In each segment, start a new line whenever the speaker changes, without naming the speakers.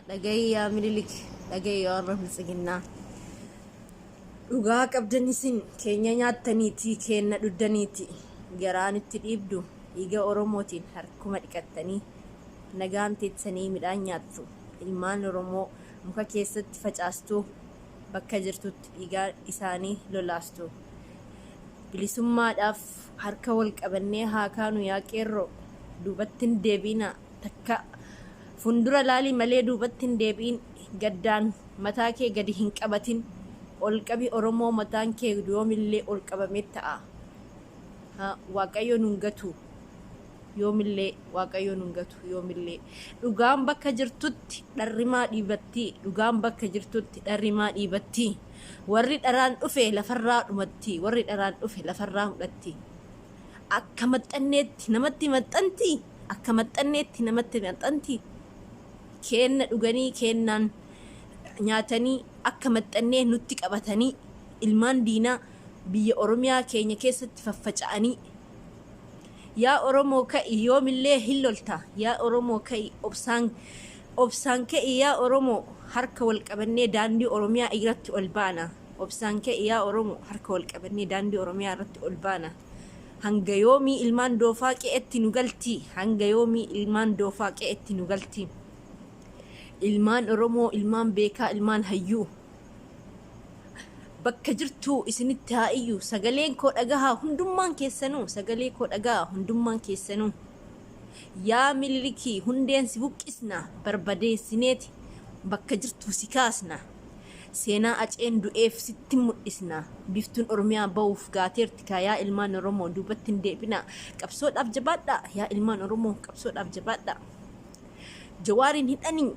Dhagayyaa Minilik, dhagayyaa warra Biltsiginnaa. Dhugaa qabdan isin keenya nyaattaniiti, keenna dhuddaniiti. Garaan itti dhiibdu dhiiga Oromootiin harkuma dhiqattanii nagaan teessanii midhaan nyaattu. Ilmaan Oromoo muka keessatti facaastuu bakka jirtutti dhiigaa isaanii lolaastu. Bilisummaadhaaf harka wal qabannee haa kaanu yaa qeerroo. Duubatti hin deebiina takka. Fundura laali malee duubatti hin deebiin. Gaddaan mataa kee gadi hin qabatin. Ol qabi Oromoo, mataan kee yoomillee ol qabamee ta'a. Waaqayyo nun gatu yoomillee, Waaqayyo nun gatu yoomillee. Dhugaan bakka jirtutti dharrimaa dhiibatti. Dhugaan bakka jirtutti dharrimaa dhiibatti. Warri dharaan dhufe lafarraa dhumatti. Warri dharaan dhufe lafarraa hudhatti. Akka maxxanneetti namatti maxxanti. Akka maxxanneetti namatti maxxanti. Keenna dhuganii keennaan nyaatanii akka maxxannee nutti qabatanii ilmaan diinaa biyya Oromiyaa keenya keessatti faffaca'anii. Yaa Oromoo ka'i yoomillee hin lolta. Yaa Oromoo ka'i obsaan ka'i. Yaa Oromoo harka wal qabannee daandii Oromiyaa irratti ol baana. Obsaan ka'i yaa Oromoo harka wal qabannee daandii Oromiyaa irratti ol baana. Hanga yoomii ilmaan doofaa qe'etti nu galti. Hanga yoomii ilmaan doofaa qe'etti nu galti. Ilmaan Oromoo, ilmaan beekaa, ilmaan hayyuu. Bakka jirtuu isinitti haa iyyuu. Sagaleen koo dhagahaa hundummaan keessanuu. Sagalee koo dhagahaa hundummaan keessanuu. Yaa Minilikii hundeen si buqqisna. Barbadeessineeti bakka jirtuu si kaasna. Seenaa aceen du'eef sitti mul'isna. Biftuun Oromiyaa ba'uuf gaateerti kaa yaa ilmaan Oromoo duubatti hin deebina. Qabsoodhaaf jabaadha yaa ilmaan Oromoo, qabsoodhaaf jabaadha. Jawaariin hidhanii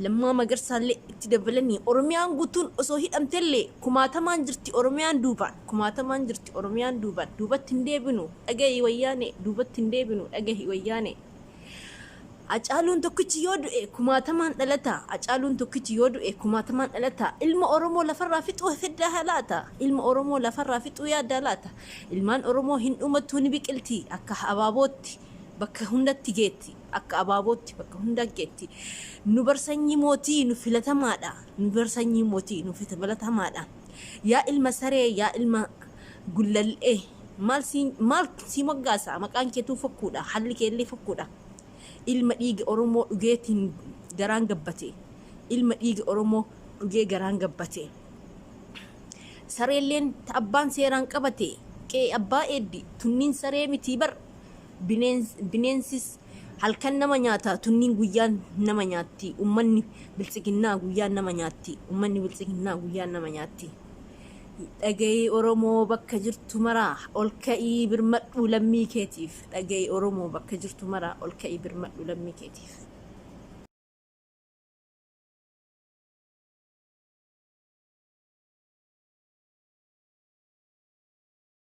Lammaa Magarsaallee itti dabalanii Oromiyaan guutuun osoo hidhamtellee kumaatamaan jirti Oromiyaan duubaan. Kumaatamaan jirti Oromiyaan duubaan. Duubatti hin deebinu dhagahi wayyaane. Duubatti hin deebinu dhagahi wayyaane. Hacaaluun tokkichi yoo du'e kumaatamaan dhalata. Hacaaluun tokkichi yoo du'e kumaatamaan dhalata. Ilma Oromoo lafarraa fixuu feddaa halaata. Ilma Oromoo lafarraa fixuu yaaddaa laata. Ilmaan Oromoo hin dhumattuu ni biqilti. Akka abaabootti bakka hundatti geetti. Akka abaabootti bakka hunda geetti. Nu barsanyii mootii nu filatamaadha. Nu barsanyii mootii nu filatamaadha. Yaa ilma saree, yaa ilma gullal'ee. Maal si moggaasa? Maqaan keetuu fokkuudha. Halli keellee fokkuudha. Ilma dhiiga Oromoo dhugeetiin garaan gabbate. Ilma dhiiga Oromoo dhugee garaan gabbate. Sareelleen abbaan seeraan qabate. Qe'ee abbaa eeddi. Tunniin saree miti bar. Bineensis halkan nama nyaata. Tunniin guyyaan nama nyaatti. Uummanni Biltsiginnaa guyyaan nama nyaatti. Uummanni Biltsiginnaa guyyaan nama nyaatti. Dhagayii Oromoo bakka jirtu maraa ol ka'ii birmadhu lammii keetiif. Dhagayii Oromoo bakka jirtu maraa ol ka'ii birmadhu lammii keetiif.